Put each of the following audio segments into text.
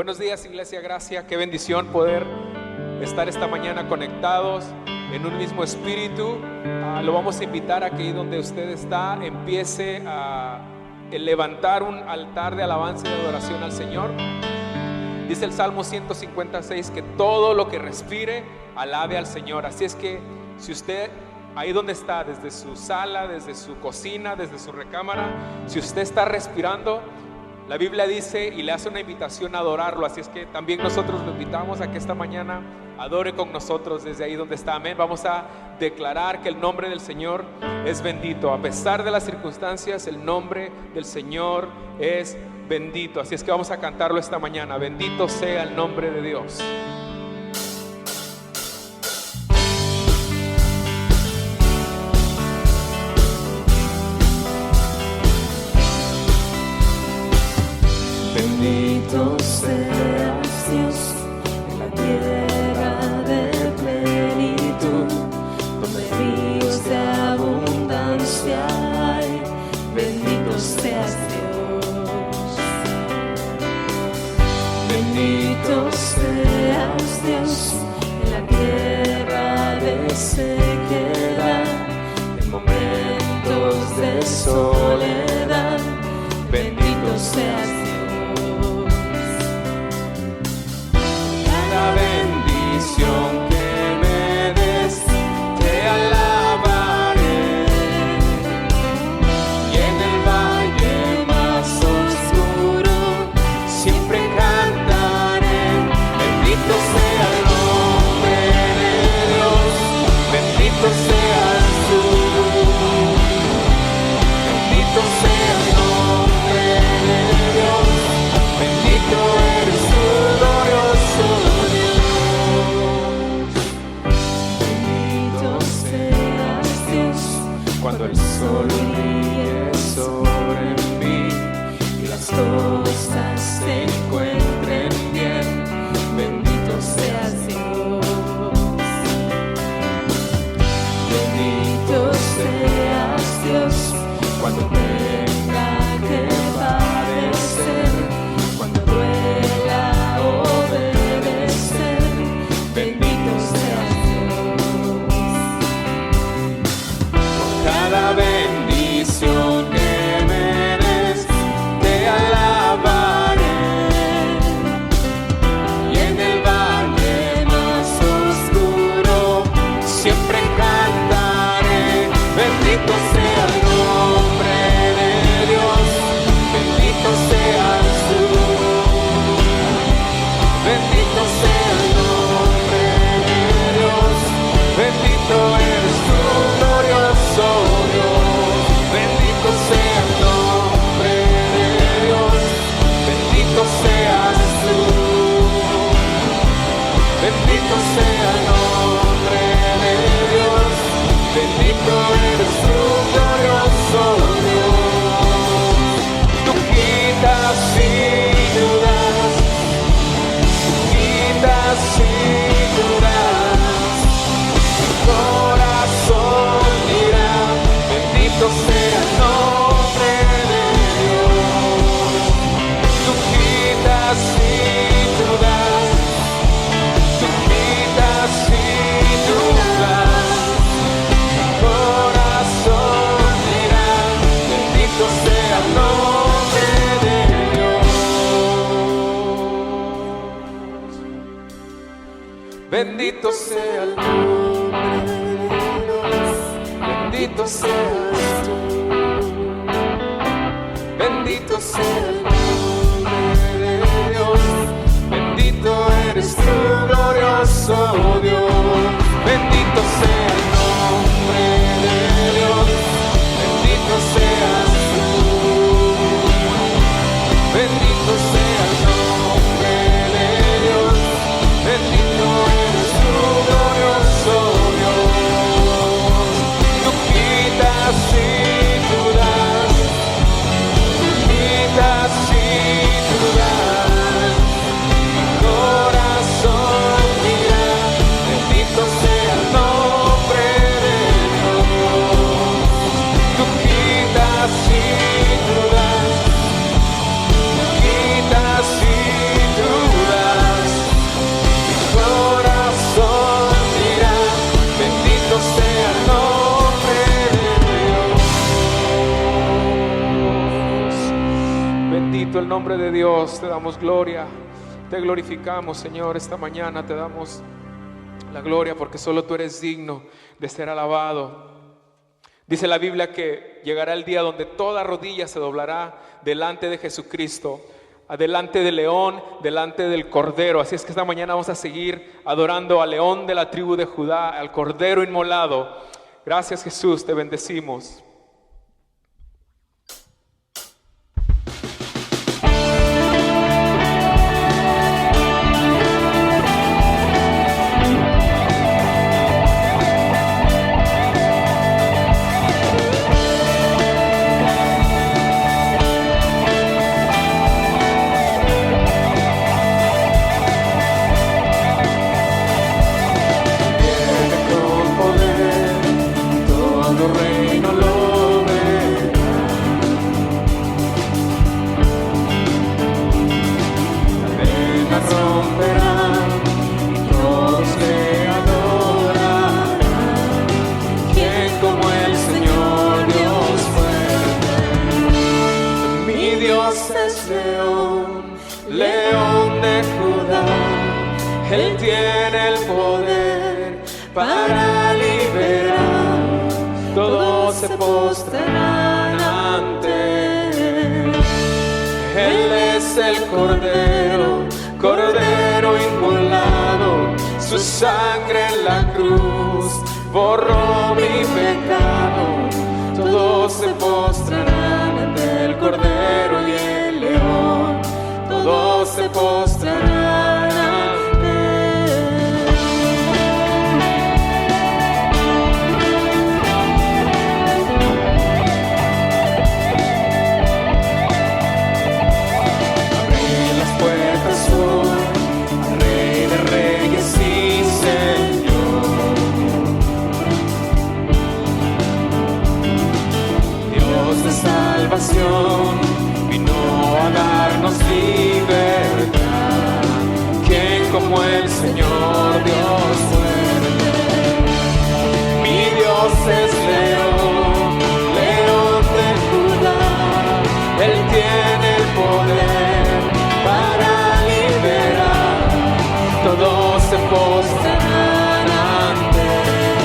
Buenos días, Iglesia Gracia. Qué bendición poder estar esta mañana conectados en un mismo espíritu. Lo vamos a invitar a que ahí donde usted está empiece a levantar un altar de alabanza y de adoración al Señor. Dice el Salmo 156 que todo lo que respire alabe al Señor. Así es que si usted ahí donde está, desde su sala, desde su cocina, desde su recámara, si usted está respirando, la Biblia dice y le hace una invitación a adorarlo. Así es que también nosotros lo invitamos a que esta mañana adore con nosotros desde ahí donde está. Amén. Vamos a declarar que el nombre del Señor es bendito. A pesar de las circunstancias, el nombre del Señor es bendito. Así es que vamos a cantarlo esta mañana. Bendito sea el nombre de Dios. Bendito seas Dios en la tierra de plenitud, donde ríos de abundancia hay. Bendito seas Dios. Bendito seas Dios en la tierra de sequedad, en momentos de soledad. Bendito seas Dios. La bendición que me des, te alabaré, y en el valle más oscuro siempre cantaré. Bendito sea el nombre de Dios, bendito seas tú, bendito sea el nombre de Dios, bendito eres tú, glorioso. Cuando el sol brille sobre mí y las cosas se encuentren bien, bendito seas Dios. Bendito seas Dios cuando tenga que padecer, cuando duela obedecer, bendito seas la bendición que me des, te alabaré, y en el valle más oscuro siempre cantaré. Bendito sea el nombre de Dios, bendito seas tú, bendito sea el nombre de Dios, bendito eres tú, glorioso. Bendito sea el nombre de Dios, bendito seas tú, bendito sea el nombre de Dios, bendito eres tú, glorioso Dios. Tú quitas y dudas, tú quitas y dudas, mi corazón dirá, bendito sea el nombre de Dios. Tú quitas y tú das, tú quitas y tú das, mi corazón dirá, bendito sea el nombre de Dios. Bendito sea el nombre de Dios, bendito seas tú, bendito sea el nombre de Dios, bendito eres tú, glorioso Dios. Bendito sea el nombre de Dios, bendito seas tú, bendito sea el nombre de Dios, bendito eres tú, glorioso Dios. Tú quitas y tú das, tú quitas y tú das, mi corazón dirá, bendito sea el nombre de Dios. Tú quitas y tú das, tú bendito el nombre de Dios. Te damos gloria, te glorificamos, Señor. Esta mañana te damos la gloria porque solo tú eres digno de ser alabado. Dice la Biblia que llegará el día donde toda rodilla se doblará delante de Jesucristo, delante del león, delante del cordero. Así es que esta mañana vamos a seguir adorando al león de la tribu de Judá, al cordero inmolado. Gracias, Jesús, te bendecimos. León de Judá, Él tiene el poder para liberar. Todos se postrarán ante Él. Él es el Cordero, Cordero inmolado. Su sangre en la cruz borró mi pecado. Todos se postrarán ante el Cordero y el León. Todos se postrarán ante Él. Abre las puertas hoy al Rey de Reyes y Señor. Dios de salvación vino a darnos libertad. ¿Quién como el Señor Dios fuerte? Mi Dios es León, León de Judá. Él tiene el poder para liberar. Todos se postrarán ante Él.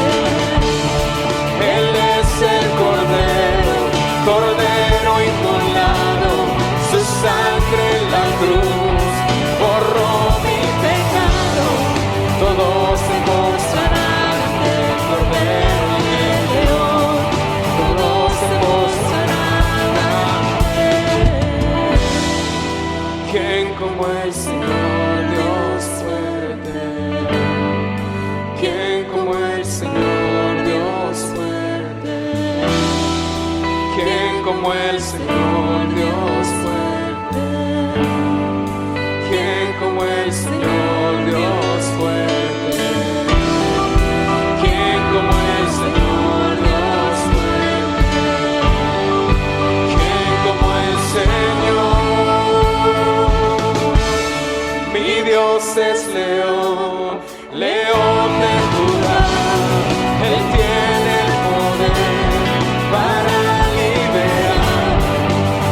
Él es el Cordero, Cordero inmolado. Su sangre en la cruz borró mi pecado. Todos se postrarán ante el Cordero y el León. Todos se postrarán ante Él. ¿Quién como el Señor Dios fuerte? ¿Quién como el Señor Dios fuerte? ¿Quién como el Señor Dios fuerte? ¿Quién como el Señor Dios fuerte? ¿Quién como el Señor Dios fuerte? ¿Quién como el Señor? Mi Dios es León, León de Judá. Él tiene el poder para liberar.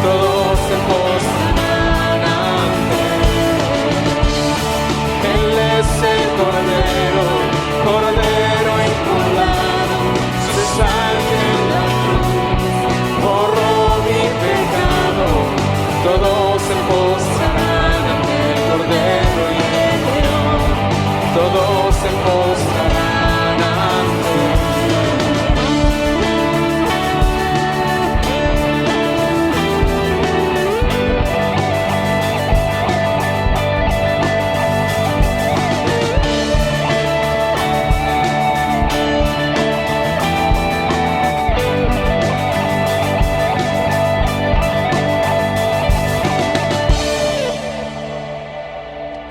Todos se postrarán ante Él. Él es el Cordero, Cordero inmolado. Su sangre en la cruz borró mi pecado. Todos se postrarán ante el Cordero y el León. Todos se postrarán ante Él.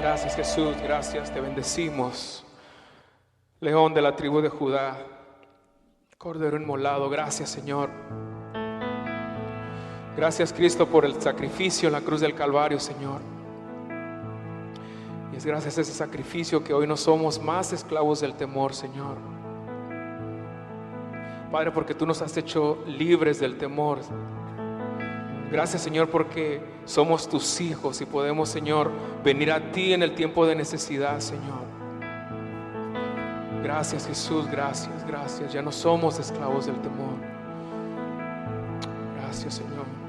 Gracias, Jesús, gracias, te bendecimos. León de la tribu de Judá, Cordero inmolado, gracias, Señor. Gracias, Cristo, por el sacrificio en la cruz del Calvario, Señor. Y es gracias a ese sacrificio que hoy no somos más esclavos del temor, Señor. Padre, porque tú nos has hecho libres del temor. Gracias, Señor, porque somos tus hijos y podemos, Señor, venir a ti en el tiempo de necesidad, Señor. Gracias, Jesús, gracias, gracias. Ya no somos esclavos del temor. Gracias, Señor.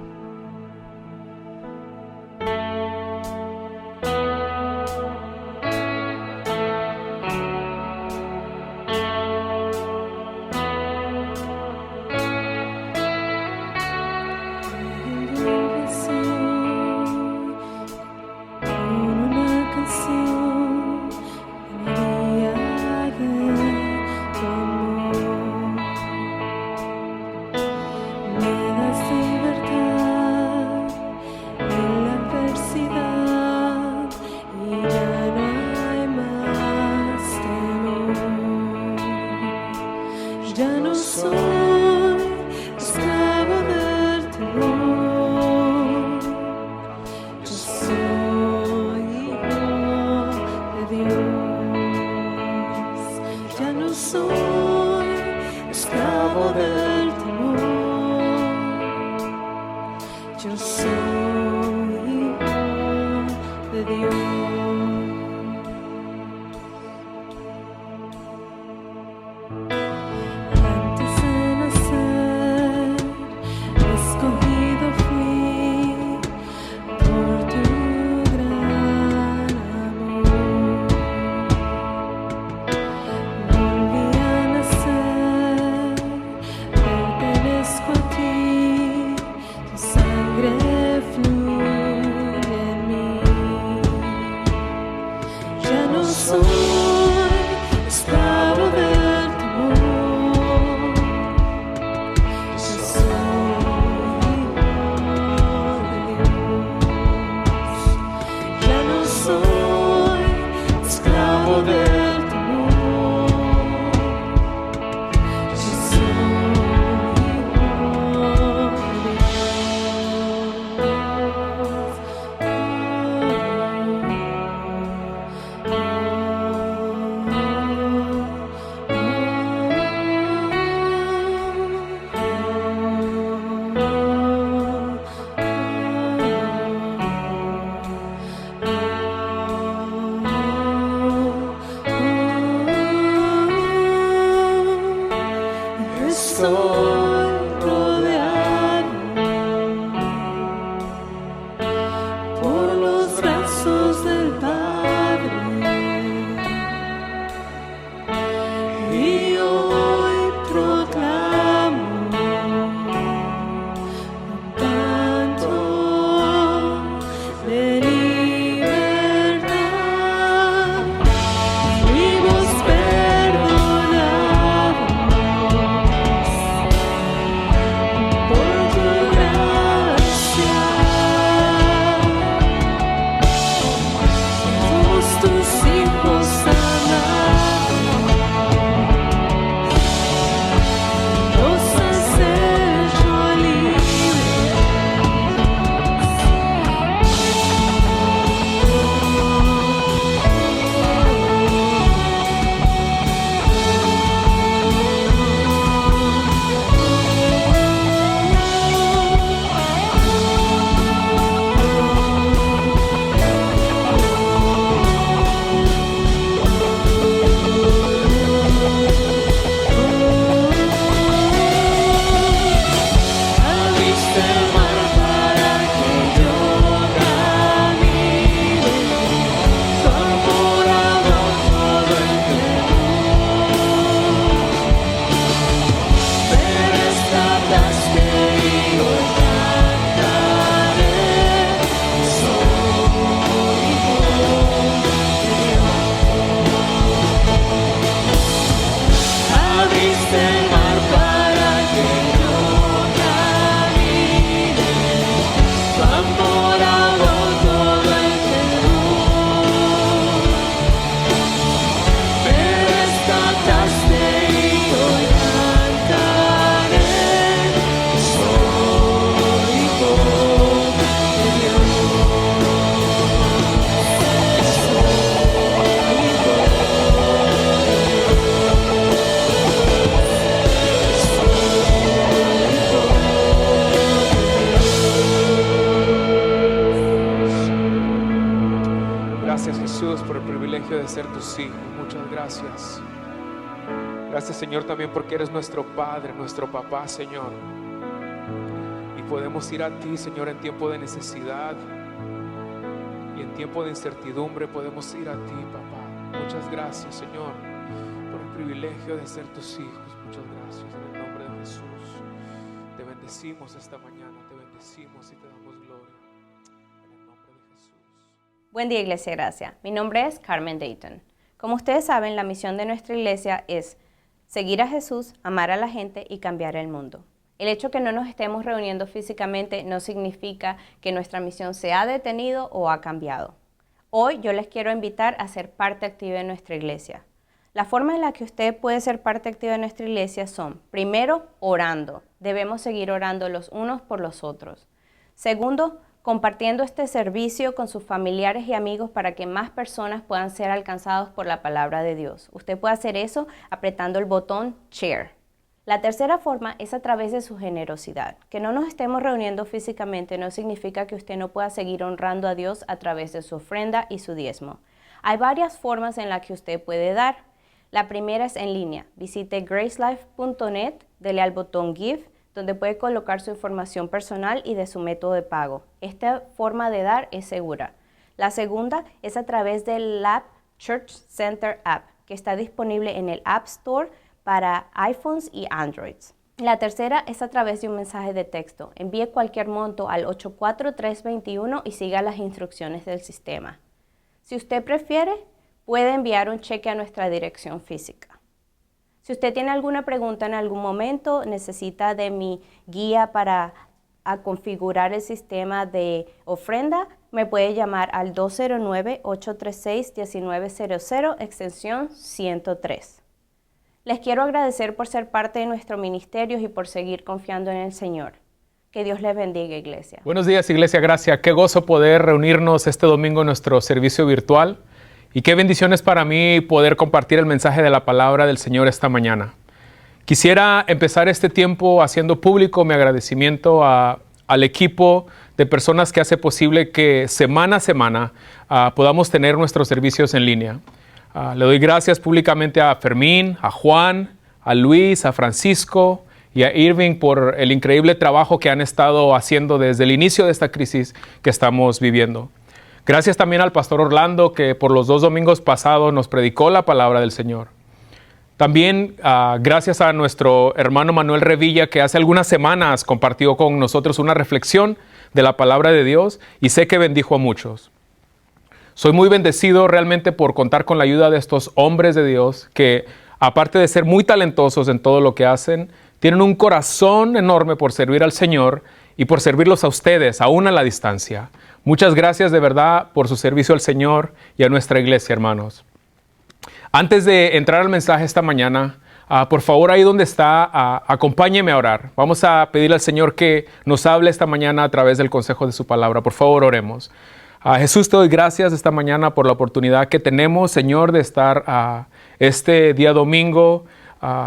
Gracias, Jesús, por el privilegio de ser tus hijos. Muchas gracias. Gracias, Señor, también porque eres nuestro Padre, nuestro Papá, Señor. Y podemos ir a ti, Señor, en tiempo de necesidad y en tiempo de incertidumbre podemos ir a ti, Papá. Muchas gracias, Señor, por el privilegio de ser tus hijos. Muchas gracias en el nombre de Jesús. Te bendecimos esta mañana, te bendecimos y te damos gloria. En el nombre de Jesús. Buen día, Iglesia Gracia. Mi nombre es Carmen Dayton. Como ustedes saben, la misión de nuestra iglesia es seguir a Jesús, amar a la gente y cambiar el mundo. El hecho que no nos estemos reuniendo físicamente no significa que nuestra misión se ha detenido o ha cambiado. Hoy yo les quiero invitar a ser parte activa de nuestra iglesia. La forma en la que usted puede ser parte activa de nuestra iglesia son, primero, orando. Debemos seguir orando los unos por los otros. Segundo, compartiendo este servicio con sus familiares y amigos para que más personas puedan ser alcanzados por la palabra de Dios. Usted puede hacer eso apretando el botón Share. La tercera forma es a través de su generosidad. Que no nos estemos reuniendo físicamente no significa que usted no pueda seguir honrando a Dios a través de su ofrenda y su diezmo. Hay varias formas en las que usted puede dar. La primera es en línea. Visite gracelife.net, dele al botón Give, donde puede colocar su información personal y de su método de pago. Esta forma de dar es segura. La segunda es a través del app Church Center App, que está disponible en el App Store para iPhones y Androids. La tercera es a través de un mensaje de texto. Envíe cualquier monto al 84321 y siga las instrucciones del sistema. Si usted prefiere, puede enviar un cheque a nuestra dirección física. Si usted tiene alguna pregunta en algún momento, necesita de mi guía para configurar el sistema de ofrenda, me puede llamar al 209-836-1900, extensión 103. Les quiero agradecer por ser parte de nuestro ministerio y por seguir confiando en el Señor. Que Dios les bendiga, iglesia. Buenos días, Iglesia Gracia. Qué gozo poder reunirnos este domingo en nuestro servicio virtual. Y qué bendición es para mí poder compartir el mensaje de la palabra del Señor esta mañana. Quisiera empezar este tiempo haciendo público mi agradecimiento al equipo de personas que hace posible que semana a semana podamos tener nuestros servicios en línea. Le doy gracias públicamente a Fermín, a Juan, a Luis, a Francisco y a Irving por el increíble trabajo que han estado haciendo desde el inicio de esta crisis que estamos viviendo. Gracias también al pastor Orlando, que por los 2 domingos pasados nos predicó la palabra del Señor. También gracias a nuestro hermano Manuel Revilla, que hace algunas semanas compartió con nosotros una reflexión de la palabra de Dios y sé que bendijo a muchos. Soy muy bendecido realmente por contar con la ayuda de estos hombres de Dios que, aparte de ser muy talentosos en todo lo que hacen, tienen un corazón enorme por servir al Señor y por servirlos a ustedes, aún a la distancia. Muchas gracias de verdad por su servicio al Señor y a nuestra iglesia, hermanos. Antes de entrar al mensaje esta mañana, por favor, ahí donde está, acompáñeme a orar. Vamos a pedirle al Señor que nos hable esta mañana a través del consejo de su palabra. Por favor, oremos. Jesús, te doy gracias esta mañana por la oportunidad que tenemos, Señor, de estar este día domingo,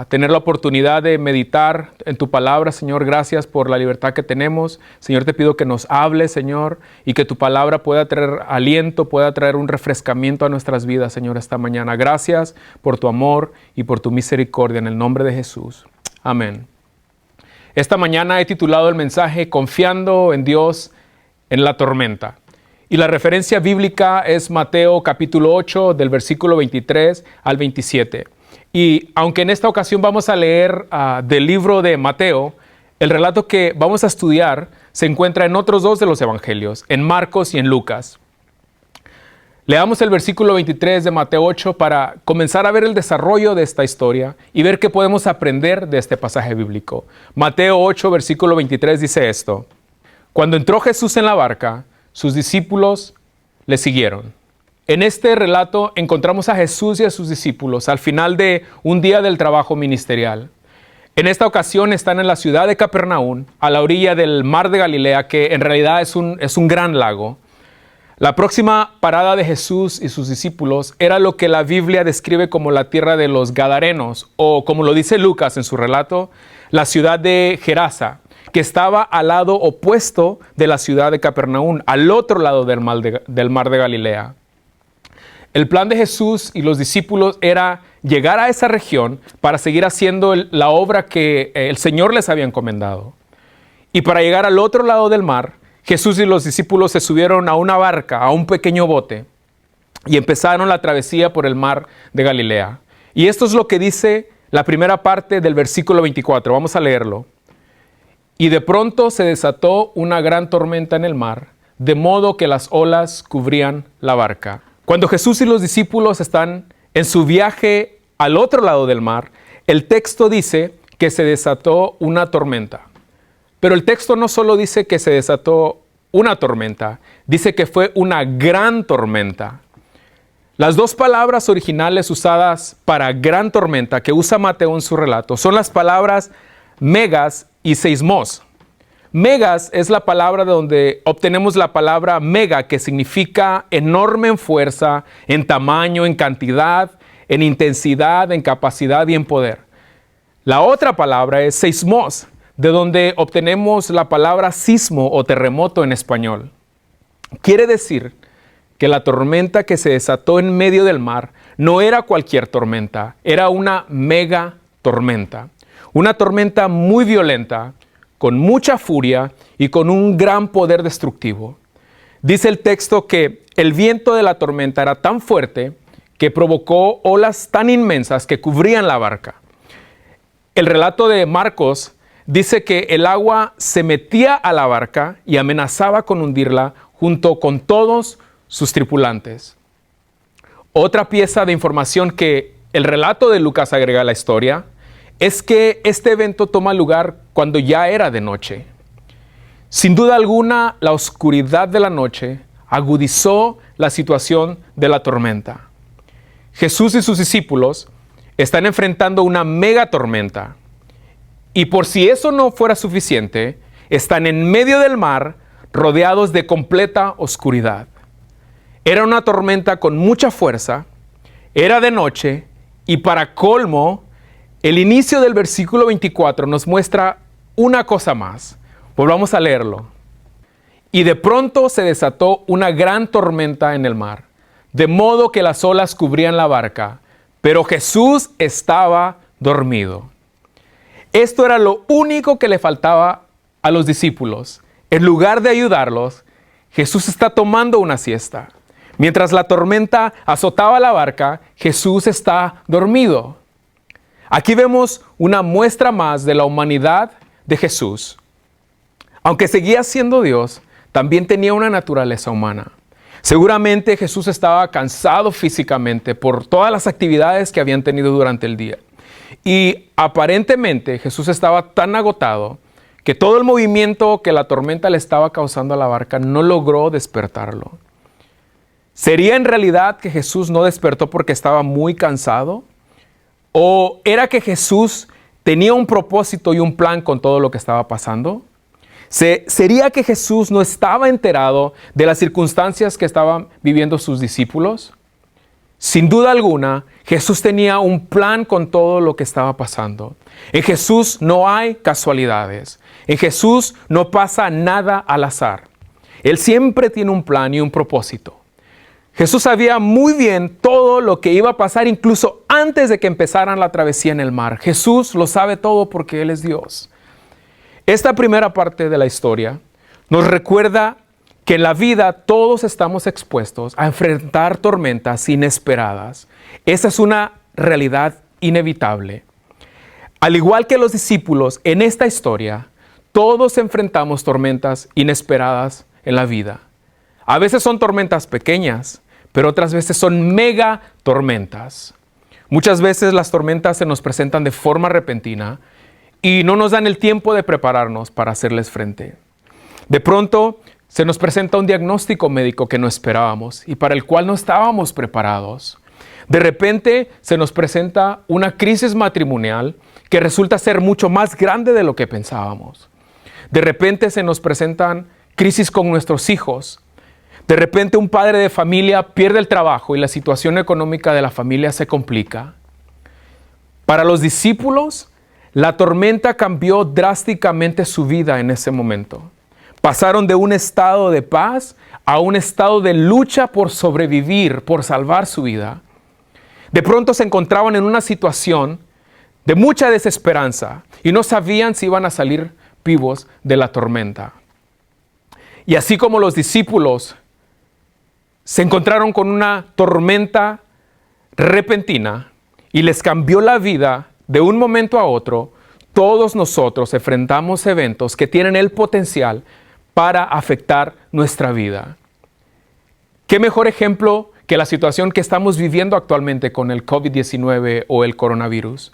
tener la oportunidad de meditar en tu palabra. Señor, gracias por la libertad que tenemos. Señor, te pido que nos hables, Señor, y que tu palabra pueda traer aliento, pueda traer un refrescamiento a nuestras vidas, Señor, esta mañana. Gracias por tu amor y por tu misericordia, en el nombre de Jesús. Amén. Esta mañana he titulado el mensaje Confiando en Dios en la tormenta. Y la referencia bíblica es Mateo capítulo 8, del versículo 23 al 27. Y aunque en esta ocasión vamos a leer del libro de Mateo, el relato que vamos a estudiar se encuentra en otros 2 de los evangelios, en Marcos y en Lucas. Leamos el versículo 23 de Mateo 8 para comenzar a ver el desarrollo de esta historia y ver qué podemos aprender de este pasaje bíblico. Mateo 8, versículo 23 dice esto: Cuando entró Jesús en la barca, sus discípulos le siguieron. En este relato encontramos a Jesús y a sus discípulos al final de un día del trabajo ministerial. En esta ocasión están en la ciudad de Capernaum, a la orilla del mar de Galilea, que en realidad es un gran lago. La próxima parada de Jesús y sus discípulos era lo que la Biblia describe como la tierra de los Gadarenos, o como lo dice Lucas en su relato, la ciudad de Gerasa, que estaba al lado opuesto de la ciudad de Capernaum, al otro lado del mar de Galilea. el plan de Jesús y los discípulos era llegar a esa región para seguir haciendo la obra que el Señor les había encomendado. Y para llegar al otro lado del mar, Jesús y los discípulos se subieron a una barca, a un pequeño bote, y empezaron la travesía por el mar de Galilea. Y esto es lo que dice la primera parte del versículo 24. Vamos a leerlo. Y de pronto se desató una gran tormenta en el mar, de modo que las olas cubrían la barca. Cuando Jesús y los discípulos están en su viaje al otro lado del mar, el texto dice que se desató una tormenta. Pero el texto no solo dice que se desató una tormenta, dice que fue una gran tormenta. Las dos palabras originales usadas para gran tormenta que usa Mateo en su relato son las palabras megas y seismos. Megas es la palabra de donde obtenemos la palabra mega, que significa enorme en fuerza, en tamaño, en cantidad, en intensidad, en capacidad y en poder. La otra palabra es seismos, de donde obtenemos la palabra sismo o terremoto en español. Quiere decir que la tormenta que se desató en medio del mar no era cualquier tormenta, era una mega tormenta. Una tormenta muy violenta, con mucha furia y con un gran poder destructivo. Dice el texto que el viento de la tormenta era tan fuerte que provocó olas tan inmensas que cubrían la barca. El relato de Marcos dice que el agua se metía a la barca y amenazaba con hundirla junto con todos sus tripulantes. Otra pieza de información que el relato de Lucas agrega a la historia es que este evento toma lugar cuando ya era de noche. Sin duda alguna, la oscuridad de la noche agudizó la situación de la tormenta. Jesús y sus discípulos están enfrentando una mega tormenta. Y por si eso no fuera suficiente, están en medio del mar, rodeados de completa oscuridad. Era una tormenta con mucha fuerza, era de noche, y para colmo, el inicio del versículo 24 nos muestra una cosa más. Volvamos a leerlo. Y de pronto se desató una gran tormenta en el mar, de modo que las olas cubrían la barca, pero Jesús estaba dormido. Esto era lo único que le faltaba a los discípulos. En lugar de ayudarlos, Jesús está tomando una siesta. Mientras la tormenta azotaba la barca, Jesús está dormido. Aquí vemos una muestra más de la humanidad de Jesús. Aunque seguía siendo Dios, también tenía una naturaleza humana. Seguramente Jesús estaba cansado físicamente por todas las actividades que habían tenido durante el día. Y aparentemente Jesús estaba tan agotado que todo el movimiento que la tormenta le estaba causando a la barca no logró despertarlo. ¿Sería en realidad que Jesús no despertó porque estaba muy cansado? ¿O era que Jesús tenía un propósito y un plan con todo lo que estaba pasando? ¿Sería que Jesús no estaba enterado de las circunstancias que estaban viviendo sus discípulos? Sin duda alguna, Jesús tenía un plan con todo lo que estaba pasando. En Jesús no hay casualidades. En Jesús no pasa nada al azar. Él siempre tiene un plan y un propósito. Jesús sabía muy bien todo lo que iba a pasar incluso antes de que empezaran la travesía en el mar. Jesús lo sabe todo porque Él es Dios. Esta primera parte de la historia nos recuerda que en la vida todos estamos expuestos a enfrentar tormentas inesperadas. Esa es una realidad inevitable. Al igual que los discípulos en esta historia, todos enfrentamos tormentas inesperadas en la vida. A veces son tormentas pequeñas, pero otras veces son mega tormentas. Muchas veces las tormentas se nos presentan de forma repentina y no nos dan el tiempo de prepararnos para hacerles frente. De pronto se nos presenta un diagnóstico médico que no esperábamos y para el cual no estábamos preparados. De repente se nos presenta una crisis matrimonial que resulta ser mucho más grande de lo que pensábamos. De repente se nos presentan crisis con nuestros hijos. De repente un padre de familia pierde el trabajo y la situación económica de la familia se complica. Para los discípulos, la tormenta cambió drásticamente su vida en ese momento. Pasaron de un estado de paz a un estado de lucha por sobrevivir, por salvar su vida, de pronto se encontraban en una situación de mucha desesperanza y no sabían si iban a salir vivos de la tormenta. Y así como los discípulos se encontraron con una tormenta repentina y les cambió la vida de un momento a otro, todos nosotros enfrentamos eventos que tienen el potencial para afectar nuestra vida. ¿Qué mejor ejemplo que la situación que estamos viviendo actualmente con el COVID-19 o el coronavirus?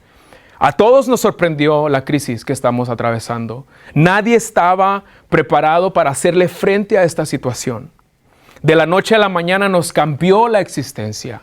A todos nos sorprendió la crisis que estamos atravesando. Nadie estaba preparado para hacerle frente a esta situación. De la noche a la mañana nos cambió la existencia.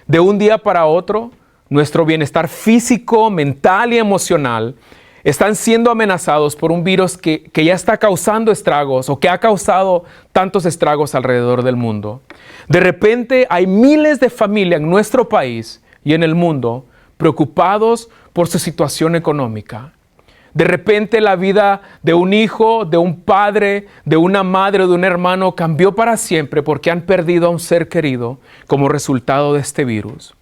De un día para otro, nuestro bienestar físico, mental y emocional están siendo amenazados por un virus que ya está causando estragos o que ha causado tantos estragos alrededor del mundo. De repente hay miles de familias en nuestro país y en el mundo preocupados por su situación económica. De repente la vida de un hijo, de un padre, de una madre o de un hermano cambió para siempre porque han perdido a un ser querido como resultado de este virus.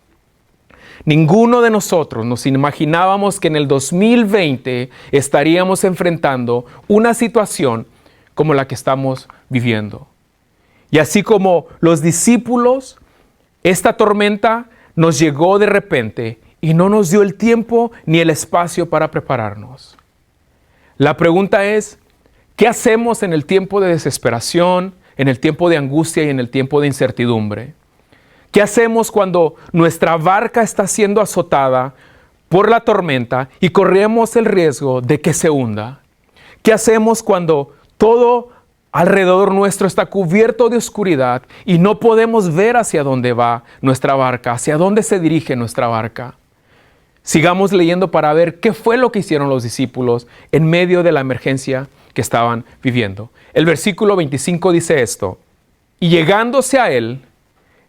Ninguno de nosotros nos imaginábamos que en el 2020 estaríamos enfrentando una situación como la que estamos viviendo. Y así como los discípulos, esta tormenta nos llegó de repente y no nos dio el tiempo ni el espacio para prepararnos. La pregunta es, ¿qué hacemos en el tiempo de desesperación, en el tiempo de angustia y en el tiempo de incertidumbre? ¿Qué hacemos cuando nuestra barca está siendo azotada por la tormenta y corremos el riesgo de que se hunda? ¿Qué hacemos cuando todo alrededor nuestro está cubierto de oscuridad y no podemos ver hacia dónde va nuestra barca, hacia dónde se dirige nuestra barca? Sigamos leyendo para ver qué fue lo que hicieron los discípulos en medio de la emergencia que estaban viviendo. El versículo 25 dice esto: y llegándose a él,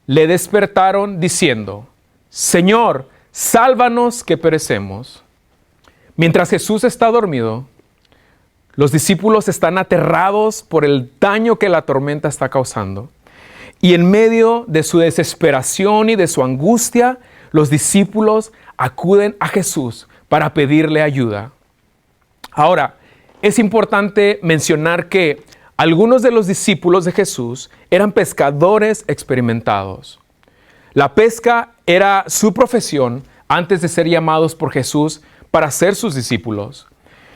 le despertaron diciendo: Señor, sálvanos que perecemos. Mientras Jesús está dormido, los discípulos están aterrados por el daño que la tormenta está causando. Y en medio de su desesperación y de su angustia, los discípulos acuden a Jesús para pedirle ayuda. Ahora, es importante mencionar que algunos de los discípulos de Jesús eran pescadores experimentados. La pesca era su profesión antes de ser llamados por Jesús para ser sus discípulos.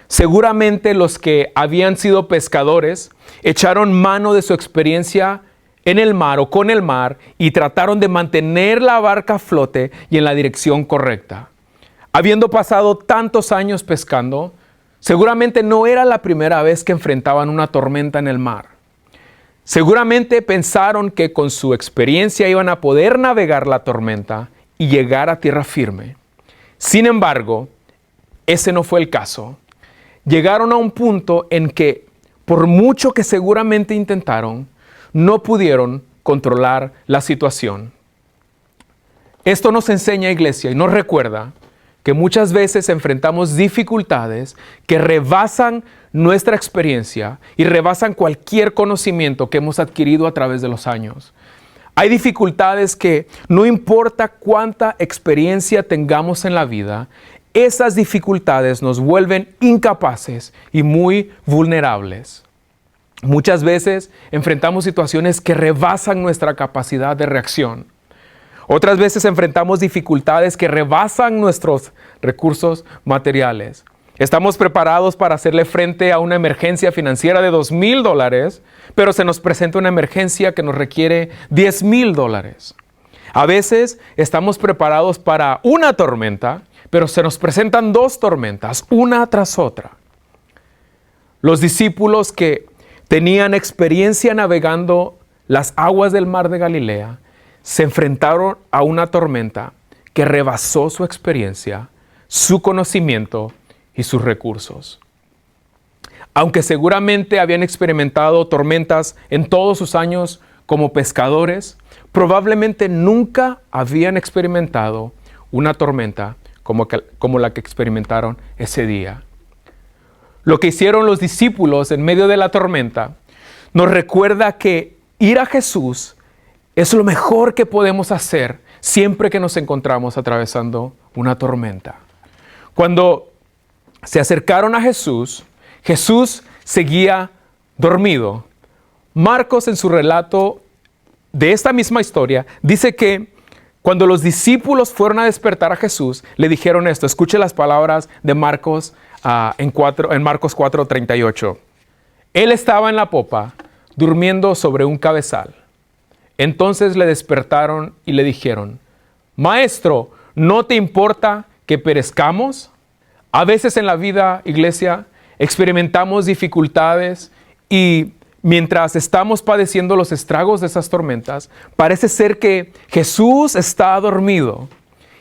Seguramente los que habían sido pescadores echaron mano de su experiencia en el mar o con el mar y trataron de mantener la barca a flote y en la dirección correcta. Habiendo pasado tantos años pescando, seguramente no era la primera vez que enfrentaban una tormenta en el mar. Seguramente pensaron que con su experiencia iban a poder navegar la tormenta y llegar a tierra firme. Sin embargo, ese no fue el caso. Llegaron a un punto en que, por mucho que seguramente intentaron, no pudieron controlar la situación. Esto nos enseña, iglesia, y nos recuerda que muchas veces enfrentamos dificultades que rebasan nuestra experiencia y rebasan cualquier conocimiento que hemos adquirido a través de los años. Hay dificultades que no importa cuánta experiencia tengamos en la vida, esas dificultades nos vuelven incapaces y muy vulnerables. Muchas veces enfrentamos situaciones que rebasan nuestra capacidad de reacción. Otras veces enfrentamos dificultades que rebasan nuestros recursos materiales. Estamos preparados para hacerle frente a una emergencia financiera de $2,000, pero se nos presenta una emergencia que nos requiere $10,000. A veces estamos preparados para una tormenta, pero se nos presentan dos tormentas, una tras otra. Los discípulos que tenían experiencia navegando las aguas del mar de Galilea se enfrentaron a una tormenta que rebasó su experiencia, su conocimiento y sus recursos. Aunque seguramente habían experimentado tormentas en todos sus años como pescadores, probablemente nunca habían experimentado una tormenta como la que experimentaron ese día. Lo que hicieron los discípulos en medio de la tormenta nos recuerda que ir a Jesús es lo mejor que podemos hacer siempre que nos encontramos atravesando una tormenta. Cuando se acercaron a Jesús, Jesús seguía dormido. Marcos, en su relato de esta misma historia, dice que cuando los discípulos fueron a despertar a Jesús, le dijeron esto. Escuche las palabras de Marcos en Marcos 4:38. Él estaba en la popa, durmiendo sobre un cabezal. Entonces le despertaron y le dijeron: Maestro, ¿no te importa que perezcamos? A veces en la vida, iglesia, experimentamos dificultades y mientras estamos padeciendo los estragos de esas tormentas, parece ser que Jesús está dormido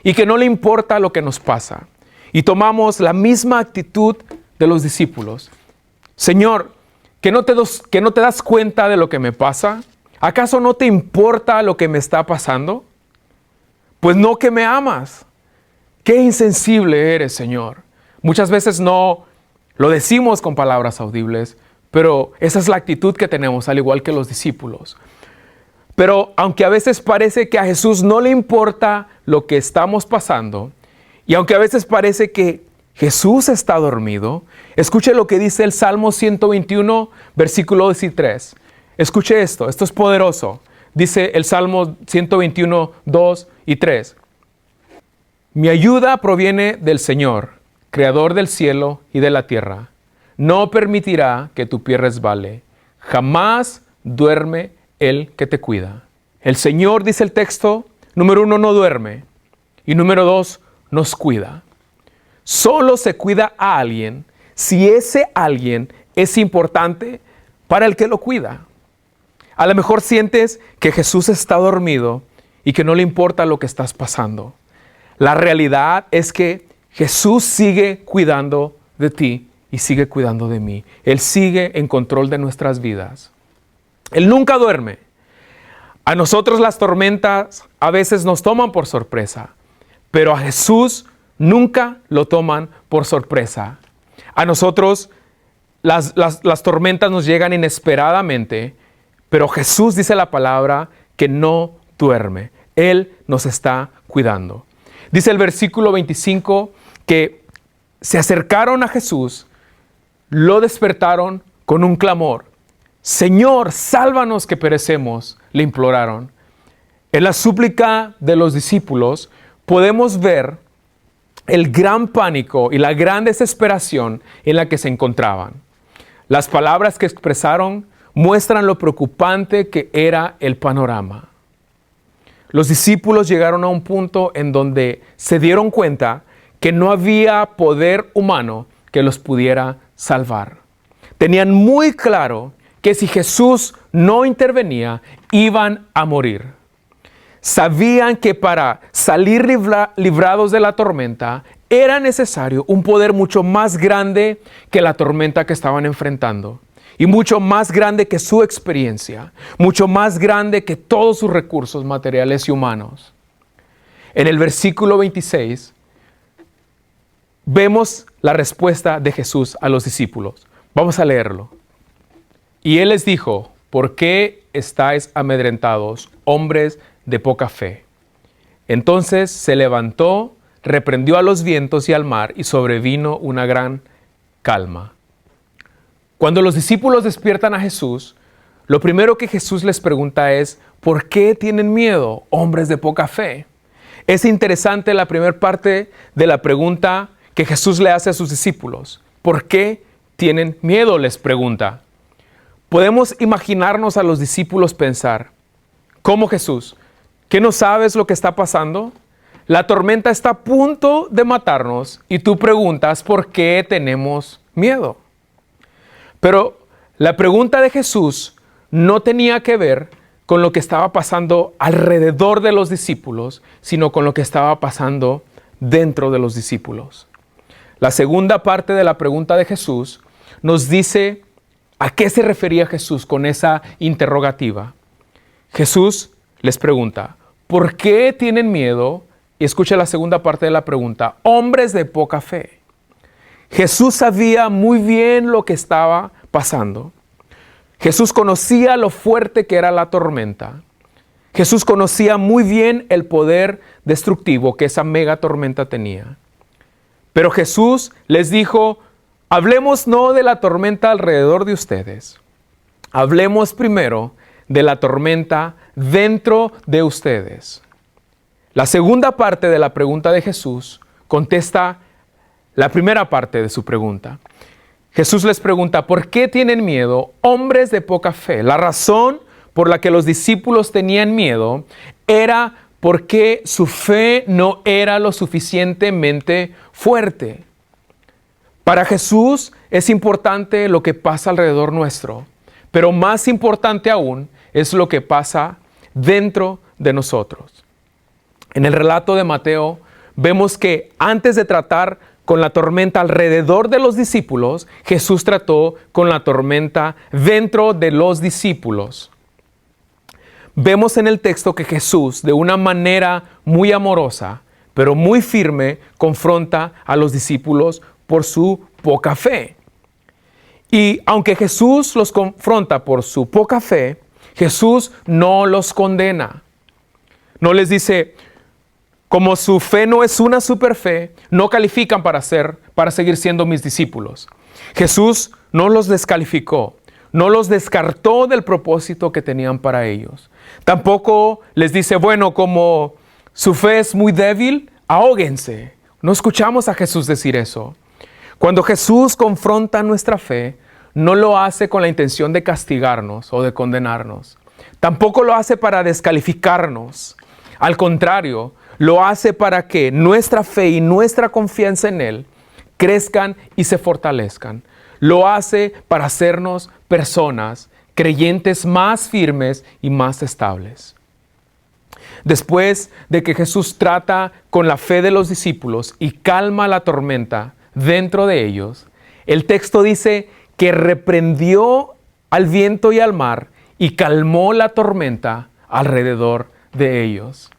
y que no le importa lo que nos pasa. Y tomamos la misma actitud de los discípulos. Señor, ¿que no te das cuenta de lo que me pasa? ¿Acaso no te importa lo que me está pasando? Pues no que me amas. Qué insensible eres, Señor. Muchas veces no lo decimos con palabras audibles, pero esa es la actitud que tenemos, al igual que los discípulos. Pero aunque a veces parece que a Jesús no le importa lo que estamos pasando, y aunque a veces parece que Jesús está dormido, escuche lo que dice el Salmo 121, versículo 2 y 3. Escuche esto es poderoso. Dice el Salmo 121, 2 y 3. Mi ayuda proviene del Señor, Creador del cielo y de la tierra. No permitirá que tu pie resbale. Jamás duerme el que te cuida. El Señor, dice el texto, número 1, no duerme. Y número 2, nos cuida. Solo se cuida a alguien si ese alguien es importante para el que lo cuida. A lo mejor sientes que Jesús está dormido y que no le importa lo que estás pasando. La realidad es que Jesús sigue cuidando de ti y sigue cuidando de mí. Él sigue en control de nuestras vidas. Él nunca duerme. A nosotros las tormentas a veces nos toman por sorpresa, pero a Jesús nunca lo toman por sorpresa. A nosotros las tormentas nos llegan inesperadamente, pero Jesús, dice la palabra, que no duerme. Él nos está cuidando. Dice el versículo 25 que se acercaron a Jesús, lo despertaron con un clamor. Señor, sálvanos que perecemos, le imploraron. En la súplica de los discípulos podemos ver el gran pánico y la gran desesperación en la que se encontraban. Las palabras que expresaron muestran lo preocupante que era el panorama. Los discípulos llegaron a un punto en donde se dieron cuenta que no había poder humano que los pudiera salvar. Tenían muy claro que si Jesús no intervenía, iban a morir. Sabían que para salir librados de la tormenta era necesario un poder mucho más grande que la tormenta que estaban enfrentando. Y mucho más grande que su experiencia, mucho más grande que todos sus recursos materiales y humanos. En el versículo 26 vemos la respuesta de Jesús a los discípulos. Vamos a leerlo. Y Él les dijo: ¿por qué estáis amedrentados, hombres de poca fe? Entonces se levantó, reprendió a los vientos y al mar, y sobrevino una gran calma. Cuando los discípulos despiertan a Jesús, lo primero que Jesús les pregunta es: ¿por qué tienen miedo, hombres de poca fe? Es interesante la primera parte de la pregunta que Jesús le hace a sus discípulos. ¿Por qué tienen miedo?, les pregunta. Podemos imaginarnos a los discípulos pensar: ¿cómo, Jesús? ¿Qué no sabes lo que está pasando? La tormenta está a punto de matarnos y tú preguntas ¿por qué tenemos miedo? Pero la pregunta de Jesús no tenía que ver con lo que estaba pasando alrededor de los discípulos, sino con lo que estaba pasando dentro de los discípulos. La segunda parte de la pregunta de Jesús nos dice a qué se refería Jesús con esa interrogativa. Jesús les pregunta: ¿por qué tienen miedo? Y escucha la segunda parte de la pregunta: hombres de poca fe. Jesús sabía muy bien lo que estaba pasando. Jesús conocía lo fuerte que era la tormenta. Jesús conocía muy bien el poder destructivo que esa mega tormenta tenía. Pero Jesús les dijo, hablemos no de la tormenta alrededor de ustedes. Hablemos primero de la tormenta dentro de ustedes. La segunda parte de la pregunta de Jesús contesta la primera parte de su pregunta. Jesús les pregunta, ¿por qué tienen miedo, hombres de poca fe? La razón por la que los discípulos tenían miedo era porque su fe no era lo suficientemente fuerte. Para Jesús es importante lo que pasa alrededor nuestro, pero más importante aún es lo que pasa dentro de nosotros. En el relato de Mateo vemos que antes de tratar con la tormenta alrededor de los discípulos, Jesús trató con la tormenta dentro de los discípulos. Vemos en el texto que Jesús, de una manera muy amorosa, pero muy firme, confronta a los discípulos por su poca fe. Y aunque Jesús los confronta por su poca fe, Jesús no los condena. No les dice, como su fe no es una superfe, no califican para seguir siendo mis discípulos. Jesús no los descalificó, no los descartó del propósito que tenían para ellos. Tampoco les dice, bueno, como su fe es muy débil, ahóguense. No escuchamos a Jesús decir eso. Cuando Jesús confronta nuestra fe, no lo hace con la intención de castigarnos o de condenarnos. Tampoco lo hace para descalificarnos. Al contrario, lo hace para que nuestra fe y nuestra confianza en Él crezcan y se fortalezcan. Lo hace para hacernos personas creyentes más firmes y más estables. Después de que Jesús trata con la fe de los discípulos y calma la tormenta dentro de ellos, el texto dice que reprendió al viento y al mar y calmó la tormenta alrededor de ellos.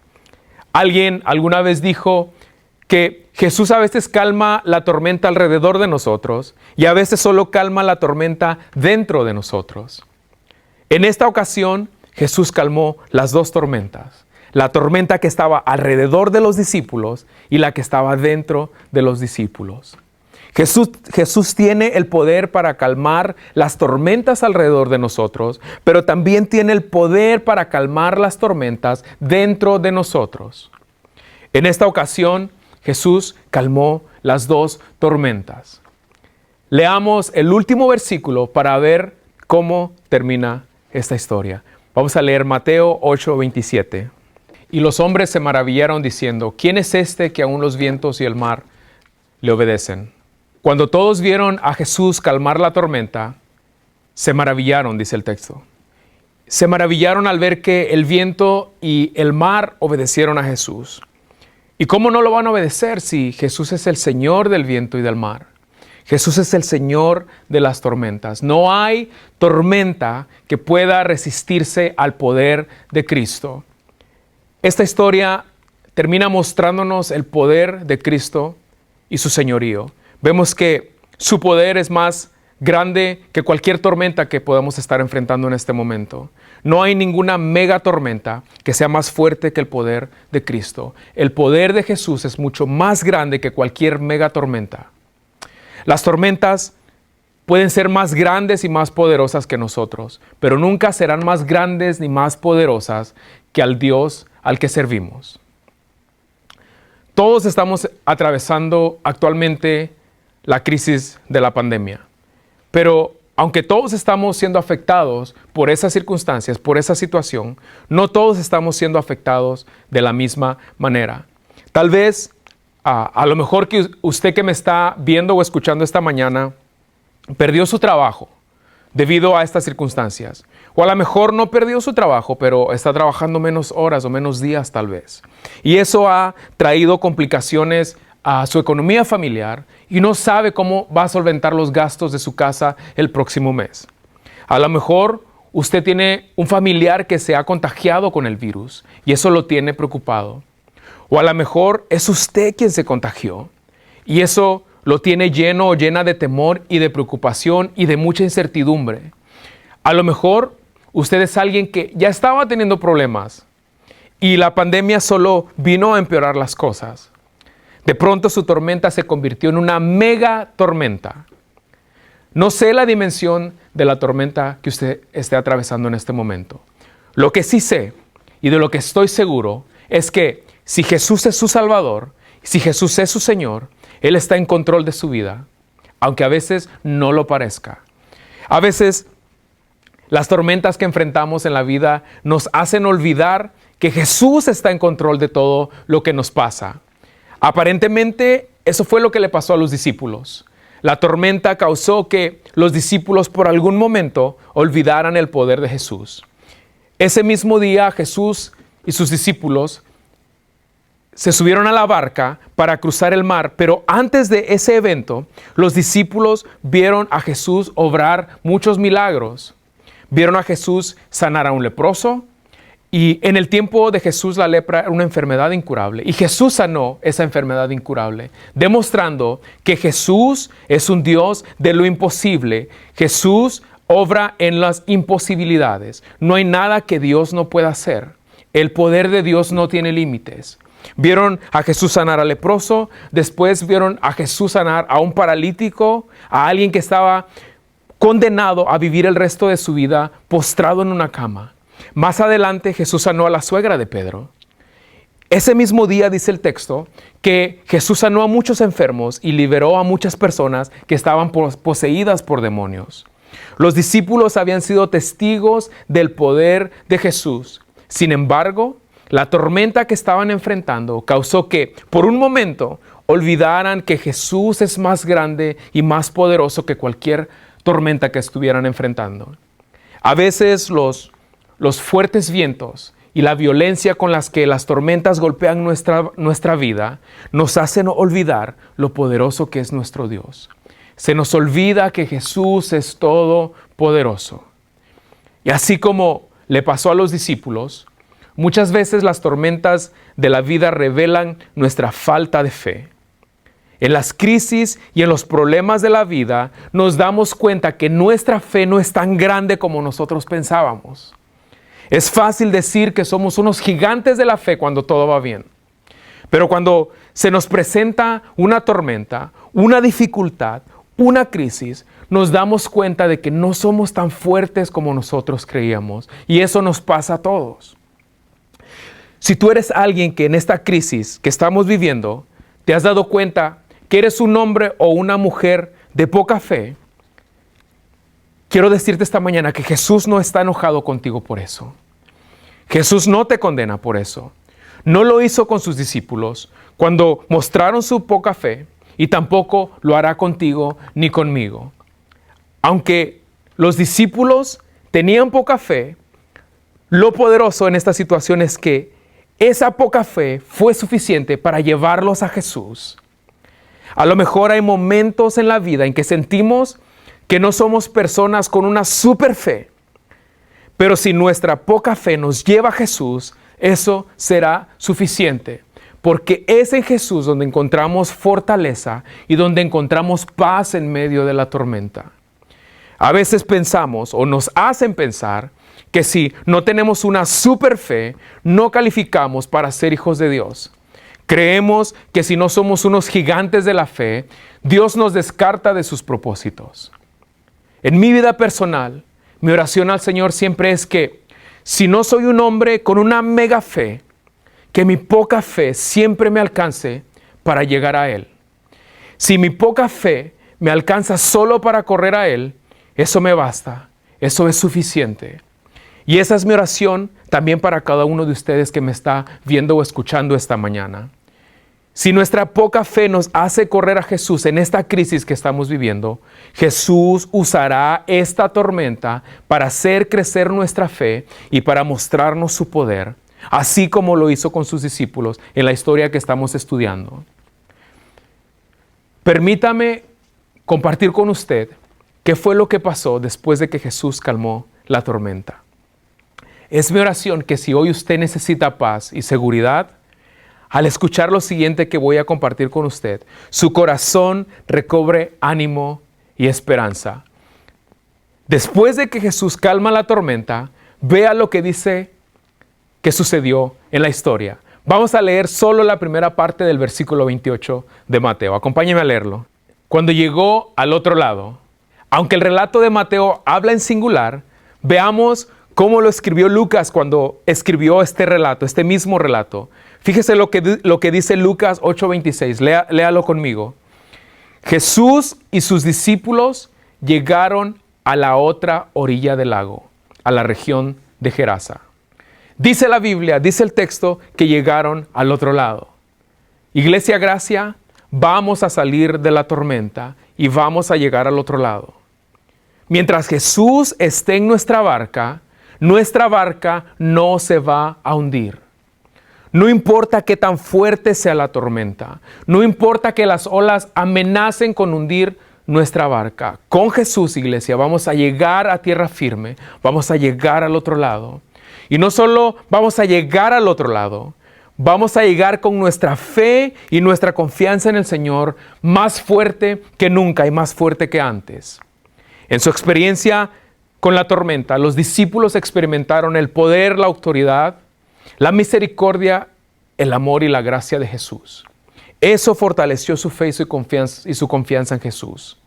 Alguien alguna vez dijo que Jesús a veces calma la tormenta alrededor de nosotros y a veces solo calma la tormenta dentro de nosotros. En esta ocasión, Jesús calmó las dos tormentas. La tormenta que estaba alrededor de los discípulos y la que estaba dentro de los discípulos. Jesús tiene el poder para calmar las tormentas alrededor de nosotros, pero también tiene el poder para calmar las tormentas dentro de nosotros. En esta ocasión, Jesús calmó las dos tormentas. Leamos el último versículo para ver cómo termina esta historia. Vamos a leer Mateo 8:27. Y los hombres se maravillaron diciendo, ¿quién es este que aún los vientos y el mar le obedecen? Cuando todos vieron a Jesús calmar la tormenta, se maravillaron, dice el texto. Se maravillaron al ver que el viento y el mar obedecieron a Jesús. ¿Y cómo no lo van a obedecer si Jesús es el Señor del viento y del mar? Jesús es el Señor de las tormentas. No hay tormenta que pueda resistirse al poder de Cristo. Esta historia termina mostrándonos el poder de Cristo y su señorío. Vemos que su poder es más grande que cualquier tormenta que podamos estar enfrentando en este momento. No hay ninguna mega tormenta que sea más fuerte que el poder de Cristo. El poder de Jesús es mucho más grande que cualquier mega tormenta. Las tormentas pueden ser más grandes y más poderosas que nosotros, pero nunca serán más grandes ni más poderosas que al Dios al que servimos. Todos estamos atravesando actualmente la crisis de la pandemia. Pero aunque todos estamos siendo afectados por esas circunstancias, por esa situación, no todos estamos siendo afectados de la misma manera. Tal vez, a lo mejor que usted que me está viendo o escuchando esta mañana, perdió su trabajo debido a estas circunstancias. O a lo mejor no perdió su trabajo, pero está trabajando menos horas o menos días tal vez. Y eso ha traído complicaciones a su economía familiar y no sabe cómo va a solventar los gastos de su casa el próximo mes. A lo mejor usted tiene un familiar que se ha contagiado con el virus y eso lo tiene preocupado. O a lo mejor es usted quien se contagió y eso lo tiene lleno o llena de temor y de preocupación y de mucha incertidumbre. A lo mejor usted es alguien que ya estaba teniendo problemas y la pandemia solo vino a empeorar las cosas. De pronto su tormenta se convirtió en una mega tormenta. No sé la dimensión de la tormenta que usted esté atravesando en este momento. Lo que sí sé y de lo que estoy seguro es que si Jesús es su Salvador, si Jesús es su Señor, Él está en control de su vida, aunque a veces no lo parezca. A veces las tormentas que enfrentamos en la vida nos hacen olvidar que Jesús está en control de todo lo que nos pasa. Aparentemente, eso fue lo que le pasó a los discípulos. La tormenta causó que los discípulos por algún momento olvidaran el poder de Jesús. Ese mismo día, Jesús y sus discípulos se subieron a la barca para cruzar el mar, pero antes de ese evento, los discípulos vieron a Jesús obrar muchos milagros. Vieron a Jesús sanar a un leproso, y en el tiempo de Jesús la lepra era una enfermedad incurable, y Jesús sanó esa enfermedad incurable, demostrando que Jesús es un Dios de lo imposible. Jesús obra en las imposibilidades. No hay nada que Dios no pueda hacer. El poder de Dios no tiene límites. Vieron a Jesús sanar al leproso, después vieron a Jesús sanar a un paralítico, a alguien que estaba condenado a vivir el resto de su vida postrado en una cama. Más adelante Jesús sanó a la suegra de Pedro. Ese mismo día dice el texto que Jesús sanó a muchos enfermos y liberó a muchas personas que estaban poseídas por demonios. Los discípulos habían sido testigos del poder de Jesús. Sin embargo, la tormenta que estaban enfrentando causó que, por un momento, olvidaran que Jesús es más grande y más poderoso que cualquier tormenta que estuvieran enfrentando. A veces los fuertes vientos y la violencia con las que las tormentas golpean nuestra vida nos hacen olvidar lo poderoso que es nuestro Dios. Se nos olvida que Jesús es todopoderoso. Y así como le pasó a los discípulos, muchas veces las tormentas de la vida revelan nuestra falta de fe. En las crisis y en los problemas de la vida nos damos cuenta que nuestra fe no es tan grande como nosotros pensábamos. Es fácil decir que somos unos gigantes de la fe cuando todo va bien. Pero cuando se nos presenta una tormenta, una dificultad, una crisis, nos damos cuenta de que no somos tan fuertes como nosotros creíamos. Y eso nos pasa a todos. Si tú eres alguien que en esta crisis que estamos viviendo, te has dado cuenta que eres un hombre o una mujer de poca fe, quiero decirte esta mañana que Jesús no está enojado contigo por eso. Jesús no te condena por eso. No lo hizo con sus discípulos cuando mostraron su poca fe y tampoco lo hará contigo ni conmigo. Aunque los discípulos tenían poca fe, lo poderoso en esta situación es que esa poca fe fue suficiente para llevarlos a Jesús. A lo mejor hay momentos en la vida en que sentimos que no somos personas con una super fe, pero si nuestra poca fe nos lleva a Jesús, eso será suficiente, porque es en Jesús donde encontramos fortaleza y donde encontramos paz en medio de la tormenta. A veces pensamos o nos hacen pensar que si no tenemos una super fe, no calificamos para ser hijos de Dios. Creemos que si no somos unos gigantes de la fe, Dios nos descarta de sus propósitos. En mi vida personal, mi oración al Señor siempre es que si no soy un hombre con una mega fe, que mi poca fe siempre me alcance para llegar a Él. Si mi poca fe me alcanza solo para correr a Él, eso me basta, eso es suficiente. Y esa es mi oración también para cada uno de ustedes que me está viendo o escuchando esta mañana. Si nuestra poca fe nos hace correr a Jesús en esta crisis que estamos viviendo, Jesús usará esta tormenta para hacer crecer nuestra fe y para mostrarnos su poder, así como lo hizo con sus discípulos en la historia que estamos estudiando. Permítame compartir con usted qué fue lo que pasó después de que Jesús calmó la tormenta. Es mi oración que si hoy usted necesita paz y seguridad, al escuchar lo siguiente que voy a compartir con usted, su corazón recobre ánimo y esperanza. Después de que Jesús calma la tormenta, vea lo que dice que sucedió en la historia. Vamos a leer solo la primera parte del versículo 28 de Mateo. Acompáñenme a leerlo. Cuando llegó al otro lado, aunque el relato de Mateo habla en singular, veamos cómo lo escribió Lucas cuando escribió este relato, este mismo relato. Fíjese lo que dice Lucas 8:26. Léalo conmigo. Jesús y sus discípulos llegaron a la otra orilla del lago, a la región de Gerasa. Dice la Biblia, dice el texto, que llegaron al otro lado. Iglesia Gracia, vamos a salir de la tormenta y vamos a llegar al otro lado. Mientras Jesús esté en nuestra barca no se va a hundir. No importa qué tan fuerte sea la tormenta, no importa que las olas amenacen con hundir nuestra barca. Con Jesús, iglesia, vamos a llegar a tierra firme, vamos a llegar al otro lado. Y no solo vamos a llegar al otro lado, vamos a llegar con nuestra fe y nuestra confianza en el Señor más fuerte que nunca y más fuerte que antes. En su experiencia con la tormenta, los discípulos experimentaron el poder, la autoridad, la misericordia, el amor y la gracia de Jesús. Eso fortaleció su fe y su confianza en Jesús.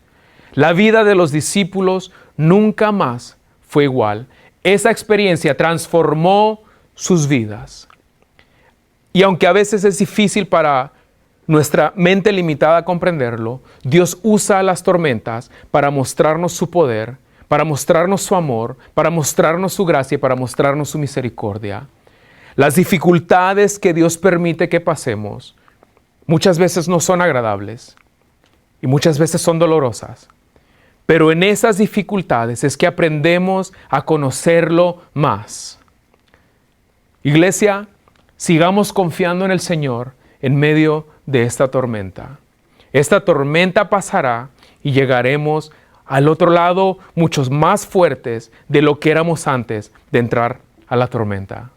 La vida de los discípulos nunca más fue igual. Esa experiencia transformó sus vidas. Y aunque a veces es difícil para nuestra mente limitada comprenderlo, Dios usa las tormentas para mostrarnos su poder, para mostrarnos su amor, para mostrarnos su gracia y para mostrarnos su misericordia. Las dificultades que Dios permite que pasemos muchas veces no son agradables y muchas veces son dolorosas. Pero en esas dificultades es que aprendemos a conocerlo más. Iglesia, sigamos confiando en el Señor en medio de esta tormenta. Esta tormenta pasará y llegaremos al otro lado muchos más fuertes de lo que éramos antes de entrar a la tormenta.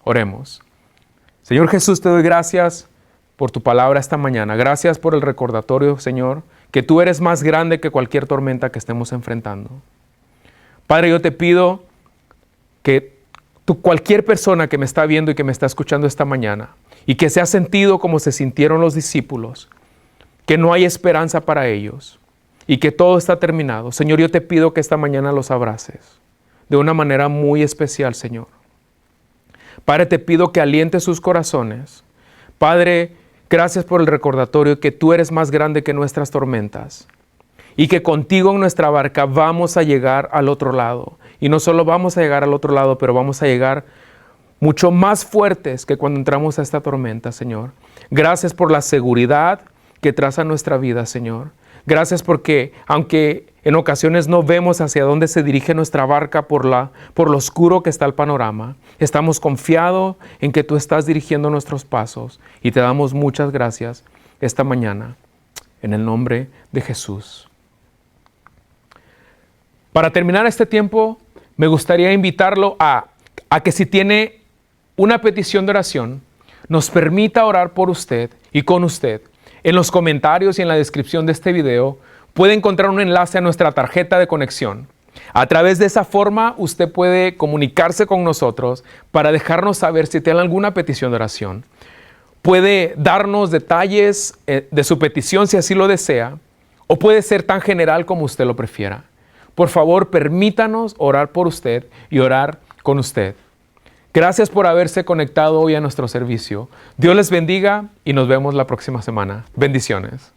Oremos. Señor Jesús, te doy gracias por tu palabra esta mañana. Gracias por el recordatorio, Señor, que tú eres más grande que cualquier tormenta que estemos enfrentando. Padre, yo te pido que cualquier persona que me está viendo y que me está escuchando esta mañana y que se ha sentido como se sintieron los discípulos, que no hay esperanza para ellos y que todo está terminado. Señor, yo te pido que esta mañana los abraces de una manera muy especial, Señor. Padre, te pido que alientes sus corazones. Padre, gracias por el recordatorio que tú eres más grande que nuestras tormentas y que contigo en nuestra barca vamos a llegar al otro lado. Y no solo vamos a llegar al otro lado, pero vamos a llegar mucho más fuertes que cuando entramos a esta tormenta, Señor. Gracias por la seguridad que traza nuestra vida, Señor. Gracias porque, aunque en ocasiones no vemos hacia dónde se dirige nuestra barca por lo oscuro que está el panorama, estamos confiados en que tú estás dirigiendo nuestros pasos y te damos muchas gracias esta mañana, en el nombre de Jesús. Para terminar este tiempo, me gustaría invitarlo a que si tiene una petición de oración, nos permita orar por usted y con usted. En los comentarios y en la descripción de este video puede encontrar un enlace a nuestra tarjeta de conexión. A través de esa forma usted puede comunicarse con nosotros para dejarnos saber si tiene alguna petición de oración. Puede darnos detalles de su petición si así lo desea, o puede ser tan general como usted lo prefiera. Por favor, permítanos orar por usted y orar con usted. Gracias por haberse conectado hoy a nuestro servicio. Dios les bendiga y nos vemos la próxima semana. Bendiciones.